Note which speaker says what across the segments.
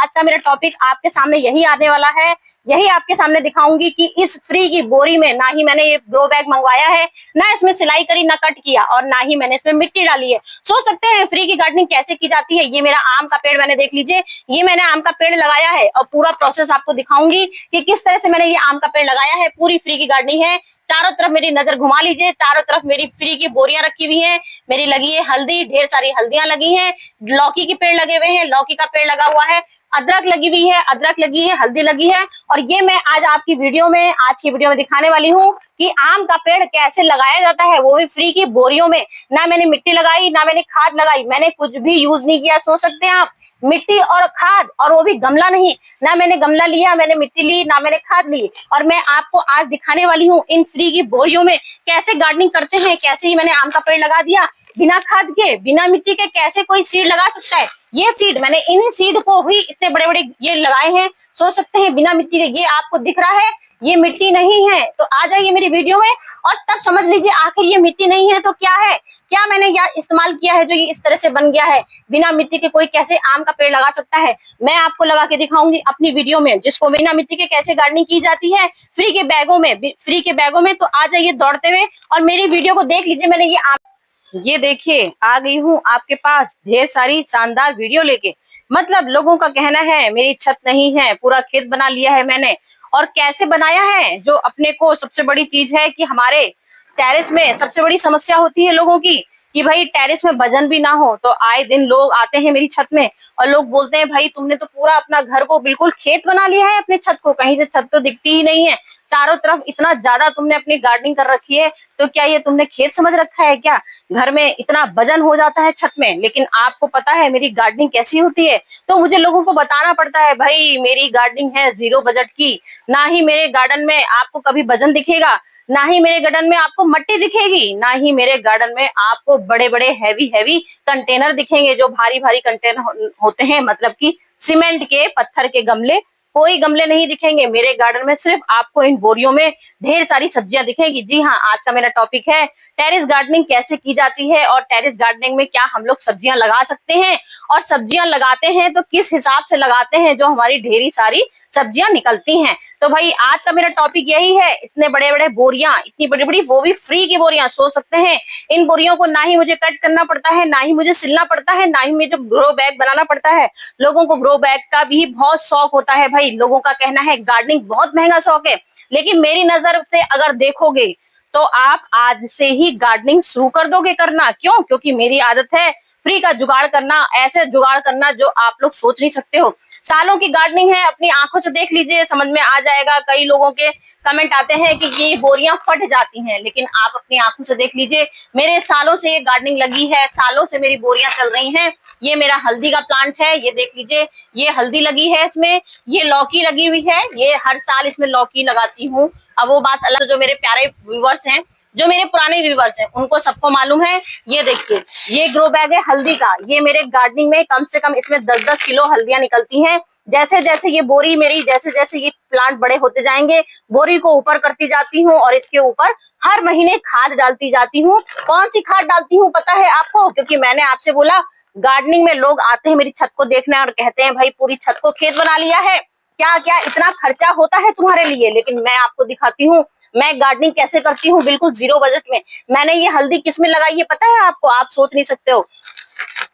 Speaker 1: आज का मेरा टॉपिक आपके सामने यही आने वाला है। यही आपके सामने दिखाऊंगी कि इस फ्री की बोरी में ना ही मैंने ये ग्रो बैग मंगवाया है, ना इसमें सिलाई करी, ना कट किया, और ना ही मैंने इसमें मिट्टी डाली है। सोच सकते हैं फ्री की गार्डनिंग कैसे की जाती है। ये मेरा आम का पेड़, मैंने देख लीजिए, ये मैंने आम का पेड़ लगाया है और पूरा प्रोसेस आपको दिखाऊंगी कि किस तरह से मैंने ये आम का पेड़ लगाया है। पूरी फ्री की गार्डनिंग है। चारों तरफ मेरी नजर घुमा लीजिए, चारों तरफ मेरी फ्री की बोरियां रखी हुई हैं। मेरी लगी है हल्दी, ढेर सारी हल्दियां लगी हैं, लौकी के पेड़ लगे हुए हैं, लौकी का पेड़ लगा हुआ है, अदरक लगी हुई है, अदरक लगी है, हल्दी लगी है। और ये मैं आज आपकी वीडियो में, आज की वीडियो में दिखाने वाली हूँ कि आम का पेड़ कैसे लगाया जाता है, वो भी फ्री की बोरियों में। ना मैंने मिट्टी लगाई, ना मैंने खाद लगाई, मैंने कुछ भी यूज नहीं किया। सोच सकते हैं आप, मिट्टी और खाद, और वो भी गमला नहीं। ना मैंने गमला लिया, मैंने मिट्टी ली, ना मैंने खाद ली। और मैं आपको आज दिखाने वाली हूँ इन फ्री की बोरियों में कैसे गार्डनिंग करते हैं। कैसे ही मैंने आम का पेड़ लगा दिया बिना खाद के, बिना मिट्टी के। कैसे कोई सीड लगा सकता है? ये सीड मैंने, इन्हीं सीड को भी इतने बड़े बड़े ये लगाए हैं। सोच सकते हैं बिना मिट्टी के। ये आपको दिख रहा है, ये मिट्टी नहीं है। तो आ जाइए मेरी वीडियो में और तब समझ लीजिए आखिर ये मिट्टी नहीं है तो क्या है, क्या मैंने यहाँ इस्तेमाल किया है जो ये इस तरह से बन गया है। बिना मिट्टी के कोई कैसे आम का पेड़ लगा सकता है, मैं आपको लगा के दिखाऊंगी अपनी वीडियो में, जिसको बिना मिट्टी के कैसे गार्डनिंग की जाती है फ्री के बैगों में, फ्री के बैगों में। तो आ जाइए दौड़ते हुए और मेरी वीडियो को देख लीजिए। मैंने ये देखिए, आ गई हूँ आपके पास ढेर सारी शानदार वीडियो लेके। मतलब लोगों का कहना है मेरी छत नहीं है, पूरा खेत बना लिया है मैंने। और कैसे बनाया है, जो अपने को सबसे बड़ी चीज है कि हमारे टेरेस में सबसे बड़ी समस्या होती है लोगों की कि भाई टेरेस में वजन भी ना हो। तो आए दिन लोग आते हैं मेरी छत में और लोग बोलते हैं भाई तुमने तो पूरा अपना घर को बिल्कुल खेत बना लिया है, अपने छत को कहीं से छत तो दिखती ही नहीं है। चारों तरफ इतना ज्यादा तुमने अपनी गार्डनिंग कर रखी है, तो क्या ये तुमने खेत समझ रखा है क्या? घर में इतना वजन हो जाता है छत में। लेकिन आपको पता है मेरी गार्डनिंग कैसी होती है, तो मुझे लोगों को बताना पड़ता है भाई मेरी गार्डनिंग है 0 बजट की। ना ही मेरे गार्डन में आपको कभी वजन दिखेगा, ना ही मेरे गार्डन में आपको मट्टी दिखेगी, ना ही मेरे गार्डन में आपको बड़े बड़े हैवी हैवी कंटेनर दिखेंगे, जो भारी भारी कंटेनर होते हैं, मतलब कि सीमेंट के, पत्थर के गमले। कोई गमले नहीं दिखेंगे मेरे गार्डन में। सिर्फ आपको इन बोरियों में ढेर सारी सब्जियां दिखेंगी। जी हाँ, आज का मेरा टॉपिक है टेरेस गार्डनिंग कैसे की जाती है, और टेरेस गार्डनिंग में क्या हम लोग सब्जियां लगा सकते हैं, और सब्जियां लगाते हैं तो किस हिसाब से लगाते हैं जो हमारी ढेरी सारी सब्जियां निकलती हैं। तो भाई आज का मेरा टॉपिक यही है। इतने बड़े बड़े बोरियां, इतनी बड़ी बड़ी, वो भी फ्री की बोरियां। सोच सकते हैं इन बोरियों को ना ही मुझे कट करना पड़ता है, ना ही मुझे सिलना पड़ता है, ना ही मुझे ग्रो बैग बनाना पड़ता है। लोगों को ग्रो बैग का भी बहुत शौक होता है भाई। लोगों का कहना है गार्डनिंग बहुत महंगा शौक है, लेकिन मेरी नजर से अगर देखोगे तो आप आज से ही गार्डनिंग शुरू कर दोगे करना। क्यों? क्योंकि मेरी आदत है फ्री का जुगाड़ करना, ऐसे जुगाड़ करना जो आप लोग सोच नहीं सकते हो। सालों की गार्डनिंग है, अपनी आंखों से देख लीजिए, समझ में आ जाएगा। कई लोगों के कमेंट आते हैं कि ये बोरियां फट जाती हैं, लेकिन आप अपनी आंखों से देख लीजिए, मेरे सालों से ये गार्डनिंग लगी है, सालों से मेरी बोरियां चल रही हैं। ये मेरा हल्दी का प्लांट है, ये देख लीजिए, ये हल्दी लगी है इसमें। ये लौकी लगी हुई है, ये हर साल इसमें लौकी लगाती हूँ। अब वो बात अलग, जो मेरे प्यारे व्यूवर्स हैं, जो मेरे पुराने व्यूवर्स हैं, उनको सबको मालूम है। ये देखिए, ये ग्रो बैग है हल्दी का। ये मेरे गार्डनिंग में कम से कम इसमें 10-10 किलो हल्दियां निकलती हैं। जैसे जैसे ये बोरी मेरी, जैसे जैसे ये प्लांट बड़े होते जाएंगे, बोरी को ऊपर करती जाती हूँ और इसके ऊपर हर महीने खाद डालती जाती हूँ। कौन सी खाद डालती हूँ पता है आपको? क्योंकि मैंने आपसे बोला गार्डनिंग में लोग आते हैं मेरी छत को देखने और कहते हैं भाई पूरी छत को खेत बना लिया है, क्या क्या इतना खर्चा होता है तुम्हारे लिए। लेकिन मैं आपको दिखाती हूँ मैं गार्डनिंग कैसे करती हूँ, बिल्कुल 0 बजट में। मैंने ये हल्दी किसमें लगाई है पता है आपको? आप सोच नहीं सकते हो।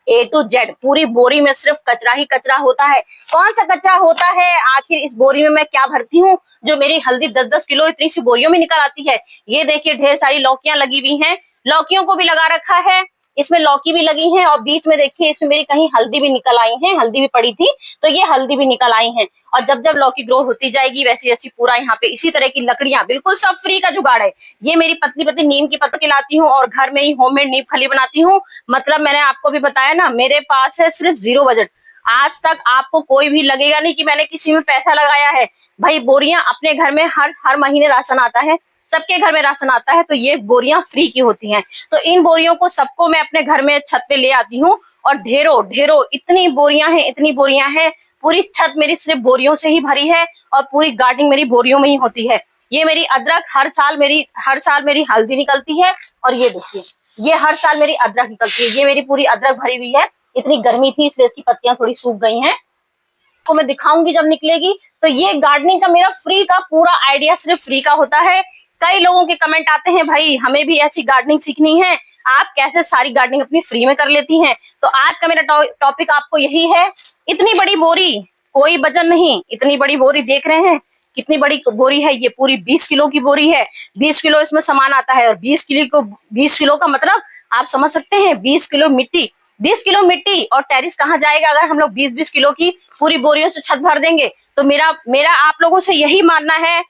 Speaker 1: A to Z पूरी बोरी में सिर्फ कचरा ही कचरा होता है। कौन सा कचरा होता है आखिर? इस बोरी में मैं क्या भरती हूँ जो मेरी हल्दी 10-10 किलो इतनी सी बोरियों में निकल आती है? ये देखिए, ढेर सारी लौकियां लगी हुई हैं, लौकियों को भी लगा रखा है। इसमें लौकी भी लगी है, और बीच में देखिए इसमें मेरी कहीं हल्दी भी निकल आई है। हल्दी भी पड़ी थी तो ये हल्दी भी निकल आई है। और जब जब लौकी ग्रो होती जाएगी वैसी वैसी पूरा यहाँ पे इसी तरह की लकड़ियां, बिल्कुल सब फ्री का जुगाड़ है। ये मेरी पतली पतली नीम की पत्ती लाती हूँ और घर में ही होममेड नीम खली बनाती हूँ। मतलब मैंने आपको भी बताया ना, मेरे पास है सिर्फ 0 बजट। आज तक आपको कोई भी लगेगा नहीं कि मैंने किसी में पैसा लगाया है। भाई बोरियां अपने घर में हर महीने राशन आता है, सबके घर में राशन आता है, तो ये बोरियां फ्री की होती हैं। तो इन बोरियों को सबको मैं अपने घर में छत पे ले आती हूँ, और ढेरों ढेरों इतनी बोरियां हैं, इतनी बोरियां हैं। पूरी छत मेरी सिर्फ बोरियों से ही भरी है, और पूरी गार्डनिंग मेरी बोरियों में ही होती है। ये मेरी अदरक, हर साल मेरी हल्दी निकलती है। और ये देखिए, ये हर साल मेरी अदरक निकलती है। ये मेरी पूरी अदरक भरी हुई है। इतनी गर्मी थी इसलिए इसकी पत्तियां थोड़ी सूख गई हैं। आपको मैं दिखाऊंगी जब निकलेगी। तो ये गार्डनिंग का मेरा फ्री का पूरा आइडिया सिर्फ फ्री का होता है। कई लोगों के कमेंट आते हैं, भाई हमें भी ऐसी गार्डनिंग सीखनी है, आप कैसे सारी गार्डनिंग अपनी फ्री में कर लेती हैं। तो आज का मेरा टॉपिक आपको यही है। इतनी बड़ी बोरी, कोई वजन नहीं, इतनी बड़ी बोरी देख रहे हैं कितनी बड़ी बोरी है, ये पूरी 20 किलो की बोरी है। 20 किलो इसमें सामान आता है और 20 किलो का मतलब आप समझ सकते हैं 20 किलो मिट्टी। 20 किलो मिट्टी और टेरिस कहाँ जाएगा अगर हम लोग 20-20 किलो की पूरी बोरियों से छत भर देंगे। तो मेरा आप लोगों से यही मानना है,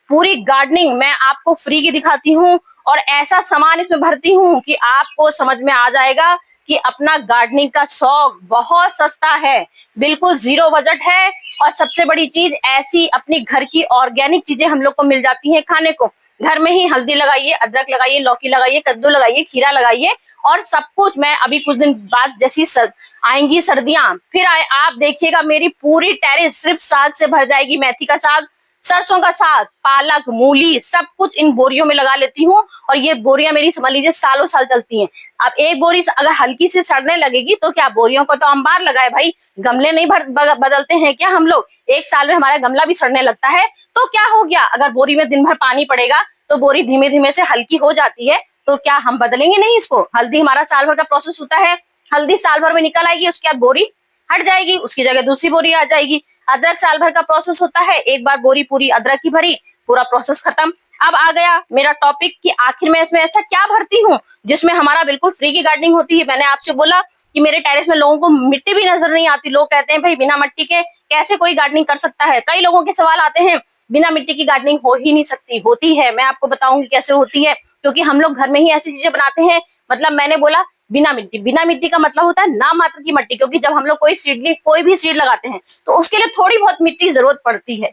Speaker 1: पूरी गार्डनिंग मैं आपको फ्री की दिखाती हूँ और ऐसा सामान इसमें भरती हूँ कि आपको समझ में आ जाएगा कि अपना गार्डनिंग का शौक बहुत सस्ता है, बिल्कुल जीरो बजट है। और सबसे बड़ी चीज, ऐसी अपनी घर की ऑर्गेनिक चीजें हम लोग को मिल जाती हैं खाने को। घर में ही हल्दी लगाइए, अदरक लगाइए, लौकी लगाइए, कद्दू लगाइए, खीरा लगाइए और सब कुछ। मैं अभी कुछ दिन बाद जैसी आएंगी सर्दियां, फिर आप देखिएगा मेरी पूरी टेरेस सिर्फ साग से भर जाएगी। मेथी का साग, सरसों का साग, पालक, मूली, सब कुछ इन बोरियों में लगा लेती हूँ और ये बोरियां मेरी समझ लीजिए सालों साल चलती हैं। अब एक बोरी अगर हल्की से सड़ने लगेगी तो क्या, बोरियों को तो अंबार लगाए भाई, गमले नहीं बदलते हैं क्या हम लोग? एक साल में हमारा गमला भी सड़ने लगता है तो क्या हो गया, अगर बोरी में दिन भर पानी पड़ेगा तो बोरी धीमे धीमे से हल्की हो जाती है, तो क्या हम बदलेंगे नहीं इसको? हल्दी हमारा साल भर का प्रोसेस होता है, हल्दी साल भर में निकल आएगी, उसके बाद बोरी हट जाएगी, उसकी जगह दूसरी बोरी आ जाएगी। अदरक साल भर का प्रोसेस होता है, एक बार बोरी पूरी अदरक की भरी, पूरा प्रोसेस खत्म। अब आ गया मेरा टॉपिक कि आखिर में इसमें ऐसा क्या भरती हूँ जिसमें हमारा बिल्कुल फ्री की गार्डनिंग होती है। मैंने आपसे बोला कि मेरे टेरेस में लोगों को मिट्टी भी नजर नहीं आती। लोग कहते हैं भाई बिना मिट्टी के कैसे कोई गार्डनिंग कर सकता है। कई लोगों के सवाल आते हैं, बिना मिट्टी की गार्डनिंग हो ही नहीं सकती। होती है, मैं आपको बताऊंगी कैसे होती है, क्योंकि हम लोग घर में ही ऐसी चीजें बनाते हैं। मतलब मैंने बोला बिना मिट्टी का मतलब होता है ना मात्र की मिट्टी, क्योंकि जब हम लोग कोई भी सीड लगाते हैं तो उसके लिए थोड़ी बहुत मिट्टी जरूरत पड़ती है।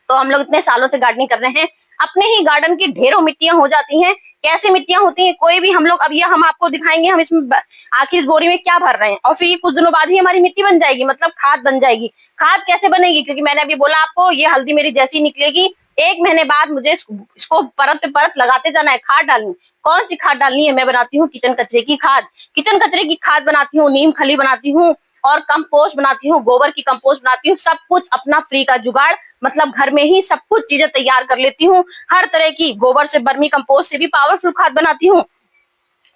Speaker 1: तो हम लोग इतने सालों से गार्डनिंग कर रहे हैं, अपने ही गार्डन की ढेरों मिट्टियां हो जाती हैं। कैसे मिट्टियां होती हैं कोई भी, हम लोग अब ये हम आपको दिखाएंगे हम इसमें आखिर इस बोरी में क्या भर रहे हैं, और फिर ये कुछ दिनों बाद ही हमारी मिट्टी बन जाएगी, मतलब खाद बन जाएगी। खाद कैसे बनेगी, क्योंकि मैंने अभी बोला आपको ये हल्दी मेरी जैसी निकलेगी, 1 महीने बाद मुझे इसको परत पे परत लगाते जाना है, खाद डालनी। कौन सी खाद डालनी है? मैं बनाती हूँ किचन कचरे की खाद। किचन कचरे की खाद बनाती हूँ, नीम खली बनाती हूँ और कंपोस्ट बनाती हूँ, गोबर की कंपोस्ट बनाती हूँ। सब कुछ अपना फ्री का जुगाड़, मतलब घर में ही सब कुछ चीजें तैयार कर लेती हूँ। हर तरह की, गोबर से, बर्मी कंपोस्ट से भी पावरफुल खाद बनाती हूँ।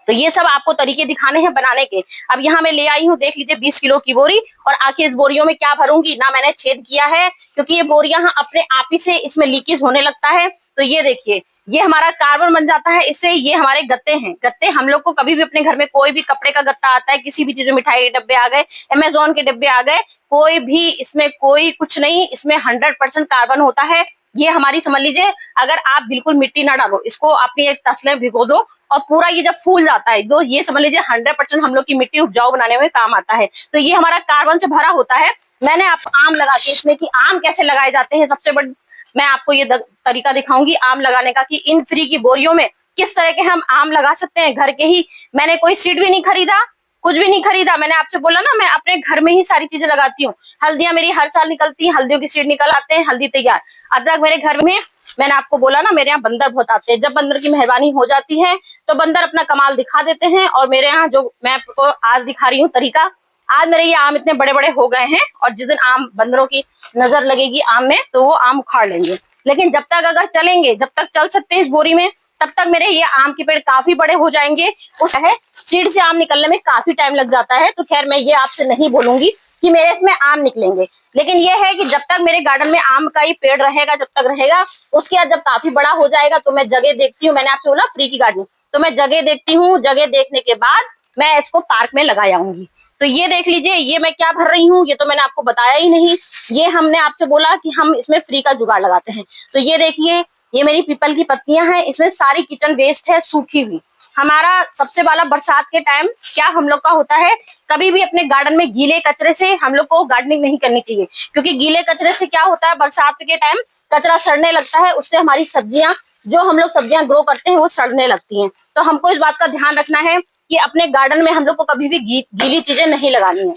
Speaker 1: तो ये सब आपको तरीके दिखाने हैं बनाने के। अब यहाँ मैं ले आई हूँ, देख लीजिए 20 किलो की बोरी, और आखिर इस बोरियों में क्या भरूंगी ना, मैंने छेद किया है क्योंकि ये बोरियां अपने आप ही से इसमें लीकेज होने लगता है। तो ये देखिए, ये हमारा कार्बन बन जाता है इससे। ये हमारे गत्ते हैं। गत्ते हम लोग को कभी भी अपने घर में कोई भी कपड़े का गत्ता आता है, किसी भी चीज में, मिठाई के डब्बे आ गए, अमेजोन के डब्बे आ गए, कोई भी इसमें कोई कुछ नहीं, इसमें 100% कार्बन होता है। ये हमारी समझ लीजिए, अगर आप बिल्कुल मिट्टी ना डालो, इसको अपनी एक तसले में भिगो दो और पूरा ये जब फूल जाता है तो ये समझ लीजिए 100% हम लोग की मिट्टी उपजाऊ बनाने में काम आता है। तो ये हमारा कार्बन से भरा होता है। मैंने आपको आम लगा के इसमें, कि आम कैसे लगाए जाते हैं, सबसे बड़ी मैं आपको ये तरीका दिखाऊंगी आम लगाने का, कि इन फ्री की बोरियों में किस तरह के हम आम लगा सकते हैं घर के ही। मैंने कोई सीड भी नहीं खरीदा, कुछ भी नहीं खरीदा। मैंने आपसे बोला ना, मैं अपने घर में ही सारी चीजें लगाती हूँ। हल्दियां मेरी हर साल निकलती हैं, हल्दियों की सीड निकल आते हैं, हल्दी तैयार। अदरक मेरे घर में, मैंने आपको बोला ना मेरे यहाँ बंदर बहुत आते हैं, जब बंदर की मेहरबानी हो जाती है तो बंदर अपना कमाल दिखा देते हैं। और मेरे यहाँ जो मैं आपको आज दिखा रही हूँ तरीका, आज मेरे ये आम इतने बड़े बड़े हो गए हैं, और जिस दिन आम बंदरों की नजर लगेगी आम में तो वो आम उखाड़ लेंगे। लेकिन जब तक अगर चलेंगे, जब तक चल सकते हैं इस बोरी में, तब तक मेरे ये आम के पेड़ काफी बड़े हो जाएंगे। उस है सीड से आम निकलने में काफी टाइम लग जाता है। तो खैर मैं ये आपसे नहीं बोलूंगी कि मेरे इसमें आम निकलेंगे, लेकिन ये है कि जब तक मेरे गार्डन में आम का ही पेड़ रहेगा, जब तक रहेगा, उसके बाद जब काफी बड़ा हो जाएगा तो मैं जगह देखती हूँ। मैंने आपसे बोला फ्री की गार्डनिंग, तो मैं जगह देखती हूँ, जगह देखने के बाद मैं इसको पार्क में लगा आऊंगी। तो ये देख लीजिए, ये मैं क्या भर रही हूँ, ये तो मैंने आपको बताया ही नहीं। ये हमने आपसे बोला कि हम इसमें फ्री का जुगाड़ लगाते हैं। तो ये देखिए, ये मेरी पीपल की पत्तियां हैं, इसमें सारी किचन वेस्ट है सूखी हुई। हमारा सबसे वाला बरसात के टाइम क्या हम लोग का होता है, कभी भी अपने गार्डन में गीले कचरे से हम लोग को गार्डनिंग नहीं करनी चाहिए, क्योंकि गीले कचरे से क्या होता है, बरसात के टाइम कचरा सड़ने लगता है, उससे हमारी सब्जियां, जो हम लोग सब्जियां ग्रो करते हैं वो सड़ने लगती हैं। तो हमको इस बात का ध्यान रखना है कि अपने गार्डन में हम लोग को कभी भी गीली चीजें नहीं लगानी है।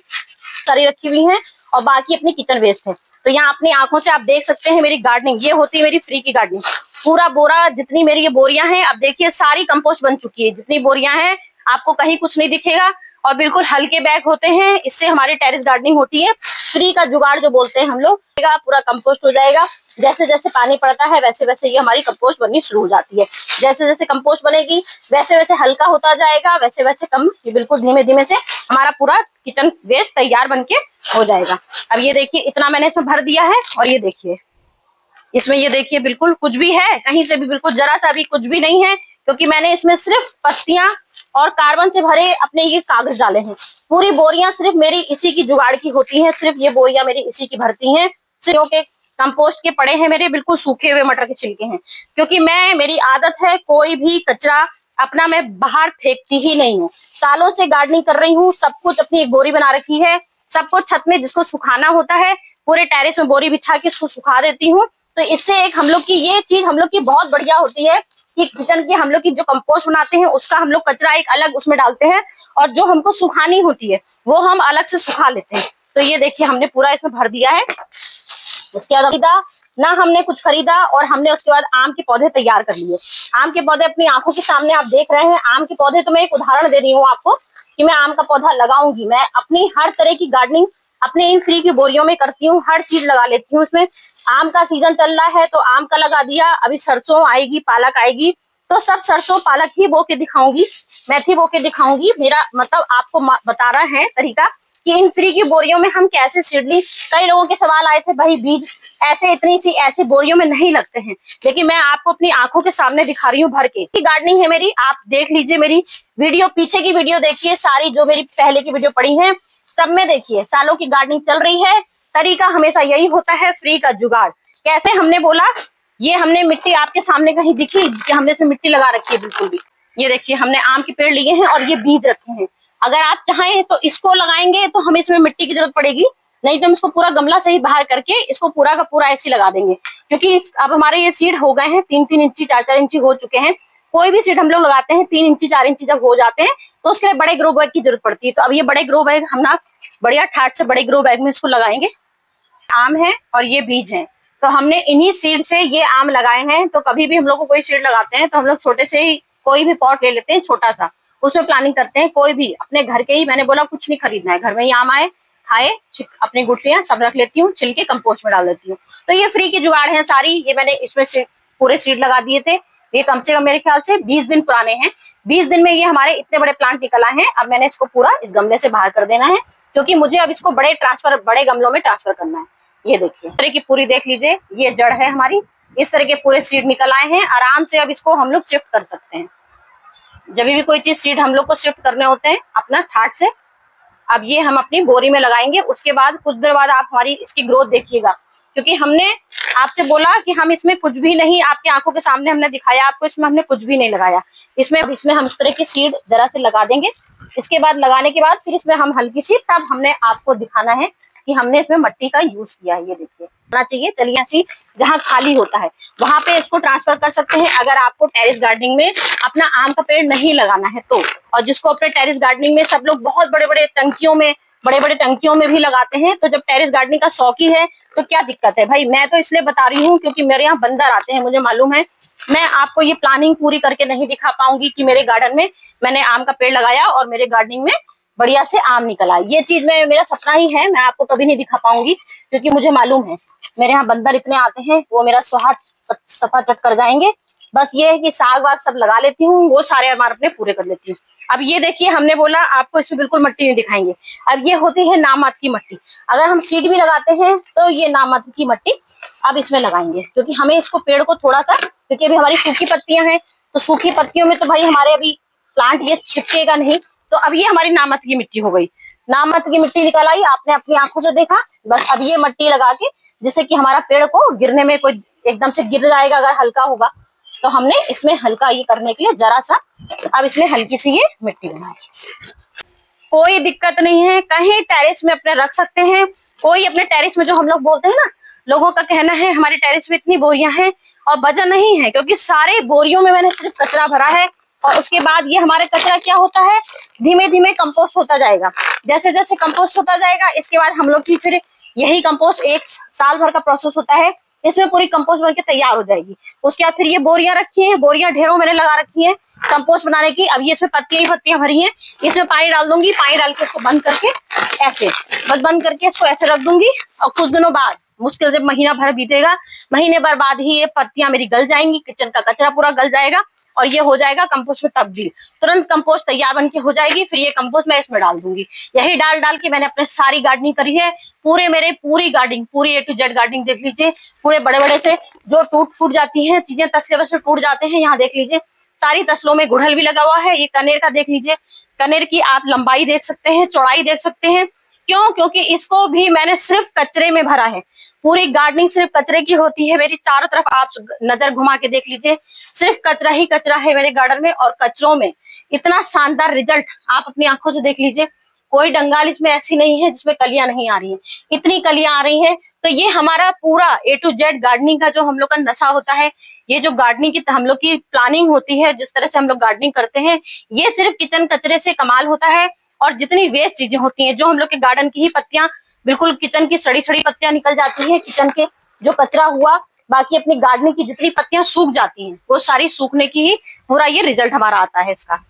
Speaker 1: सारी रखी हुई हैं और बाकी अपनी किचन वेस्ट है। तो यहाँ अपनी आंखों से आप देख सकते हैं मेरी गार्डनिंग, ये होती है मेरी फ्री की गार्डनिंग। पूरा बोरा, जितनी मेरी ये बोरियां हैं, अब देखिए सारी कंपोस्ट बन चुकी है। जितनी बोरियां हैं आपको कहीं कुछ नहीं दिखेगा, और बिल्कुल हल्के बैग होते हैं। इससे हमारी टेरेस गार्डनिंग होती है। फ्री का जुगाड़ जो बोलते हैं हम लोग, पूरा कंपोस्ट हो जाएगा। जैसे जैसे पानी पड़ता है वैसे वैसे ये हमारी कंपोस्ट बननी शुरू हो जाती है। जैसे जैसे कंपोस्ट बनेगी वैसे वैसे हल्का होता जाएगा, वैसे वैसे कम, ये बिल्कुल धीमे धीमे से हमारा पूरा किचन वेस्ट तैयार बनके हो जाएगा। अब ये देखिए इतना मैंने इसमें भर दिया है, और ये देखिए इसमें, ये देखिए बिल्कुल कुछ भी है, कहीं से भी बिल्कुल जरा सा भी कुछ भी नहीं है, क्योंकि मैंने इसमें सिर्फ पत्तियां और कार्बन से भरे अपने ये कागज डाले हैं। पूरी बोरियां सिर्फ मेरी इसी की जुगाड़ की होती हैं, सिर्फ ये बोरियां मेरी इसी की भरती हैं। सिर्फ के कंपोस्ट के पड़े हैं मेरे, बिल्कुल सूखे हुए मटर के छिलके हैं, क्योंकि मेरी आदत है कोई भी कचरा अपना मैं बाहर फेंकती ही नहीं हूँ। सालों से गार्डनिंग कर रही हूँ, सब कुछ अपनी एक बोरी बना रखी है, सब कुछ छत में जिसको सुखाना होता है पूरे टेरेस में बोरी बिछा के इसको सुखा देती हूँ। तो इससे एक हम लोग की ये चीज हम लोग की बहुत बढ़िया होती है कि किचन की हम लोग की जो कंपोस्ट बनाते हैं उसका हम लोग कचरा एक अलग उसमें डालते हैं, और जो हमको सुखानी होती है वो हम अलग से सुखा लेते हैं। तो ये देखिए हमने पूरा इसमें भर दिया है। उसके बाद खरीदा ना हमने कुछ खरीदा, और हमने उसके बाद आम के पौधे तैयार कर लिए। आम के पौधे अपनी आंखों के सामने आप देख रहे हैं। आम के पौधे तो मैं एक उदाहरण दे रही हूँ आपको कि मैं आम का पौधा लगाऊंगी। मैं अपनी हर तरह की गार्डनिंग अपने इन फ्री की बोरियों में करती हूँ, हर चीज लगा लेती हूँ इसमें। आम का सीजन चल रहा है तो आम का लगा दिया, अभी सरसों आएगी, पालक आएगी, तो सब सरसों पालक ही बो के दिखाऊंगी, मेथी बो के दिखाऊंगी। मेरा मतलब आपको बता रहा है तरीका कि इन फ्री की बोरियों में हम कैसे सीडली। कई लोगों के सवाल आए थे भाई बीज ऐसे इतनी सी ऐसे बोरियों में नहीं लगते हैं, लेकिन मैं आपको अपनी आंखों के सामने दिखा रही हूँ भर के। गार्डनिंग है मेरी, आप देख लीजिए मेरी वीडियो, पीछे की वीडियो देखिए, सारी जो मेरी पहले की वीडियो पड़ी है सब में देखिए। सालों की गार्डनिंग चल रही है, तरीका हमेशा यही होता है, फ्री का जुगाड़। कैसे हमने बोला, ये हमने मिट्टी आपके सामने कहीं दिखी कि हमने इसमें मिट्टी लगा रखी है? बिल्कुल भी। ये देखिए हमने आम के पेड़ लिए हैं और ये बीज रखे हैं। अगर आप चाहें तो इसको लगाएंगे तो हमें इसमें मिट्टी की जरूरत पड़ेगी, नहीं तो हम इसको पूरा गमला सहित बाहर करके इसको पूरा का पूरा ऐसे लगा देंगे, क्योंकि अब हमारे ये सीड हो गए हैं 3-3 इंची 4-4 इंची हो चुके हैं। कोई भी सीड हम लोग लगाते हैं 3 इंची 4 इंची जब हो जाते हैं तो उसके लिए बड़े ग्रो बैग की जरूरत पड़ती है। तो अब ये बड़े ग्रो बैग हम ना बढ़िया ठाट से बड़े ग्रो बैग में इसको लगाएंगे। आम है और ये बीज है, तो हमने इन्हीं सीड से ये आम लगाए हैं। तो कभी भी हम लोग को कोई सीड लगाते हैं तो हम लोग छोटे से ही कोई भी पॉट ले लेते हैं छोटा सा, उसमें प्लानिंग करते हैं। कोई भी अपने घर के ही, मैंने बोला कुछ नहीं खरीदना है, घर में ही आम आए खाए, अपनी गुठलियां सब रख लेती हूँ, छिलके कंपोस्ट में डाल देती हूँ। तो ये फ्री की जुगाड़ है सारी। ये मैंने इसमें पूरे सीड लगा दिए थे, ये कम से कम मेरे ख्याल से 20 दिन पुराने हैं। 20 दिन में ये हमारे इतने बड़े प्लांट निकल आए हैं। अब मैंने इसको पूरा इस गमले से बाहर कर देना है, क्योंकि मुझे अब इसको बड़े गमलों में ट्रांसफर करना है। ये देखिए तरह की पूरी देख लीजिए, ये जड़ है हमारी, इस तरह के पूरे सीड निकल आए हैं। आराम से अब इसको हम लोग शिफ्ट कर सकते हैं। जब भी कोई चीज सीड हम लोग को शिफ्ट करने होते हैं अपना ठाट से। अब ये हम अपनी बोरी में लगाएंगे, उसके बाद कुछ देर बाद आप हमारी इसकी ग्रोथ देखिएगा, क्योंकि हमने आपसे बोला कि हम इसमें कुछ भी नहीं, आपकी आंखों के सामने हमने दिखाया आपको, इसमें हमने कुछ भी नहीं लगाया। इसमें हम इस तरह की सीड जरा से लगा देंगे। इसके बाद लगाने के बाद फिर इसमें हम हल्की सी, तब हमने आपको दिखाना है कि हमने इसमें मट्टी का यूज किया है। ये देखिए आना चाहिए। चलिए ऐसी जहाँ खाली होता है वहां पे इसको ट्रांसफर कर सकते हैं, अगर आपको टेरेस गार्डनिंग में अपना आम का पेड़ नहीं लगाना है तो। और जिसको अपने टेरेस गार्डनिंग में सब लोग बहुत बड़े बड़े टंकियों में भी लगाते हैं, तो जब टेरेस गार्डनिंग का शौकी है तो क्या दिक्कत है भाई। मैं तो इसलिए बता रही हूँ क्योंकि मेरे यहाँ बंदर आते हैं, मुझे मालूम है। मैं आपको ये प्लानिंग पूरी करके नहीं दिखा पाऊंगी कि मेरे गार्डन में मैंने आम का पेड़ लगाया और मेरे गार्डनिंग में बढ़िया से आम निकला। ये चीज में मेरा सपना ही है, मैं आपको कभी नहीं दिखा पाऊंगी, क्योंकि मुझे मालूम है मेरे यहाँ बंदर इतने आते हैं, वो मेरा सुहाग सफा चट कर जाएंगे। बस ये है कि साग वाग सब लगा लेती हूँ, वो सारे हमारे अपने पूरे कर लेती हूँ। अब ये देखिए हमने बोला आपको इसमें बिल्कुल मट्टी नहीं दिखाएंगे। अब ये होती है नामत की मट्टी। अगर हम सीड भी लगाते हैं तो ये नामत की मट्टी अब इसमें लगाएंगे, क्योंकि हमें इसको पेड़ को थोड़ा सा, क्योंकि अभी हमारी सूखी पत्तियां हैं, तो सूखी पत्तियों में तो भाई हमारे अभी प्लांट ये चिपकेगा नहीं। तो अब ये हमारी नामत की मिट्टी हो गई, नामत की मिट्टी निकल आई, आपने अपनी आंखों से देखा। बस अब ये मट्टी लगा के, जिससे कि हमारा पेड़ को गिरने में कोई एकदम से गिर जाएगा अगर हल्का होगा, तो हमने इसमें हल्का ये करने के लिए जरा सा अब इसमें हल्की सी ये मिट्टी बनाई। कोई दिक्कत नहीं है, कहीं टेरेस में अपने रख सकते हैं। कोई अपने टेरेस में, जो हम लोग बोलते हैं ना, लोगों का कहना है हमारे टेरेस में इतनी बोरियां हैं, और वजह नहीं है, क्योंकि सारे बोरियों में मैंने सिर्फ कचरा भरा है। और उसके बाद ये हमारे कचरा क्या होता है, धीमे धीमे कंपोस्ट होता जाएगा। जैसे जैसे कंपोस्ट होता जाएगा, इसके बाद हम लोग की फिर यही कंपोस्ट 1 साल भर का प्रोसेस होता है। इसमें पूरी कंपोस्ट बनके तैयार हो जाएगी। उसके बाद फिर ये बोरियां रखी हैं, बोरियां ढेरों मैंने लगा रखी हैं कंपोस्ट बनाने की। अब ये इसमें पत्तियां ही पत्तियां भरी हैं, इसमें पानी डाल दूंगी, पानी डाल के इसको बंद करके ऐसे बस बंद करके इसको ऐसे रख दूंगी। और कुछ दिनों बाद, मुश्किल से महीना भर बीतेगा, महीने भर बाद ही ये पत्तियां मेरी गल जाएंगी, किचन का कचरा पूरा गल जाएगा और ये हो जाएगा कंपोस्ट में तब्दील। तुरंत कंपोस्ट तैयार बनके हो जाएगी। फिर ये कंपोस्ट मैं इसमें डाल दूंगी। यही डाल डाल के मैंने अपने सारी गार्डनिंग करी है। पूरे मेरे पूरी गार्डनिंग, पूरी A to Z गार्डनिंग देख लीजिए। पूरे बड़े बड़े से जो टूट फूट जाती है चीजें, तसले बस में टूट जाते हैं, यहाँ देख लीजिए सारी तसलों में गुड़हल भी लगा हुआ है। ये कनेर का देख लीजिए, कनेर की आप लंबाई देख सकते हैं, चौड़ाई देख सकते हैं। क्यों? क्योंकि इसको भी मैंने सिर्फ कचरे में भरा है। पूरी गार्डनिंग सिर्फ कचरे की होती है मेरी। चारों तरफ आप नजर घुमा के देख लीजिए, सिर्फ कचरा ही कचरा है मेरे गार्डन में। और कचरों में इतना शानदार रिजल्ट आप अपनी आंखों से देख लीजिए। कोई डंगाल इसमें ऐसी नहीं है जिसमें कलियां नहीं आ रही हैं, इतनी कलियां आ रही हैं। तो ये हमारा पूरा A to Z गार्डनिंग का जो हम लोग का नशा होता है, ये जो गार्डनिंग की हम लोग की प्लानिंग होती है, जिस तरह से हम लोग गार्डनिंग करते हैं, ये सिर्फ किचन कचरे से कमाल होता है। और जितनी वेस्ट चीजें होती हैं, जो हम लोग के गार्डन की ही पत्तियां, बिल्कुल किचन की सड़ी सड़ी पत्तियां निकल जाती हैं, किचन के जो कचरा हुआ, बाकी अपनी गार्डनिंग की जितनी पत्तियां सूख जाती हैं, वो सारी सूखने की ही पूरा ये रिजल्ट हमारा आता है इसका।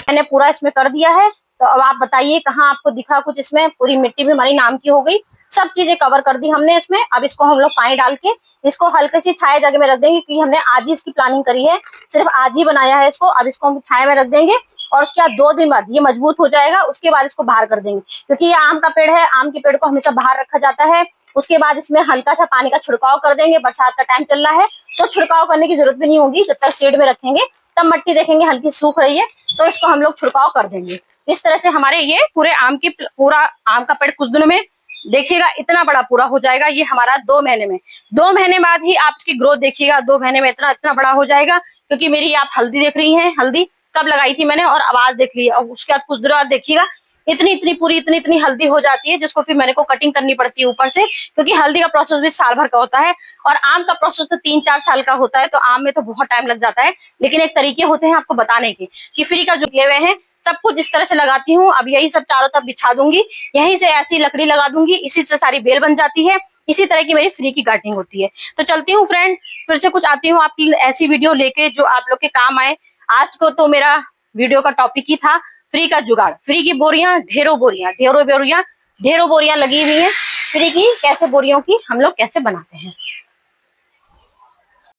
Speaker 1: मैंने पूरा इसमें कर दिया है। तो अब आप बताइए कहाँ आपको दिखा कुछ? इसमें पूरी मिट्टी भी हमारी नाम की हो गई, सब चीजें कवर कर दी हमने इसमें। अब इसको हम लोग पानी डाल के इसको हल्के सी छाया जगह में रख देंगे, क्योंकि हमने आज ही इसकी प्लानिंग करी है, सिर्फ आज ही बनाया है इसको। अब इसको हम छाया में रख देंगे और उसके बाद 2 दिन बाद ये मजबूत हो जाएगा। उसके बाद इसको बाहर कर देंगे, क्योंकि ये आम का पेड़ है, आम के पेड़ को हमेशा बाहर रखा जाता है। उसके बाद इसमें हल्का सा पानी का छिड़काव कर देंगे। बरसात का टाइम चल रहा है तो छिड़काव करने की जरूरत भी नहीं होगी। जब तक शेड में रखेंगे तब मट्टी देखेंगे हल्की सूख रही है तो इसको हम लोग छिड़काव कर देंगे। इस तरह से हमारे ये पूरे पूरा आम का पेड़ कुछ दिनों में देखिएगा इतना बड़ा पूरा हो जाएगा। ये हमारा 2 महीने में, 2 महीने बाद ही आप इसकी ग्रोथ देखिएगा। 2 महीने में इतना बड़ा हो जाएगा। क्योंकि मेरी आप हल्दी देख रही हैं, हल्दी कब लगाई थी मैंने और आवाज देख ली है। और उसके बाद कुछ दिनों बाद देखिएगा इतनी हल्दी हो जाती है, जिसको फिर मेरे को कटिंग करनी पड़ती है ऊपर से, क्योंकि हल्दी का प्रोसेस भी साल भर का होता है और आम का प्रोसेस तो 3-4 साल का होता है। तो आम में तो बहुत टाइम लग जाता है, लेकिन एक तरीके होते हैं आपको बताने के कि फ्री का जो लिए हुए हैं सब कुछ इस तरह से लगाती हूँ। अब यही सब चारों तरफ बिछा दूंगी, यहीं से ऐसी लकड़ी लगा दूंगी, इसी से सारी बेल बन जाती है। इसी तरह की मेरी फ्री की गार्डनिंग होती है। तो चलती हूँ फ्रेंड, फिर से कुछ आती हूँ आपकी ऐसी वीडियो लेके जो आप लोग के काम आए। आज को तो मेरा वीडियो का टॉपिक ही था फ्री का जुगाड़। फ्री की बोरियां, ढेरों बोरियां लगी हुई हैं फ्री की। कैसे बोरियों की हम लोग कैसे बनाते हैं।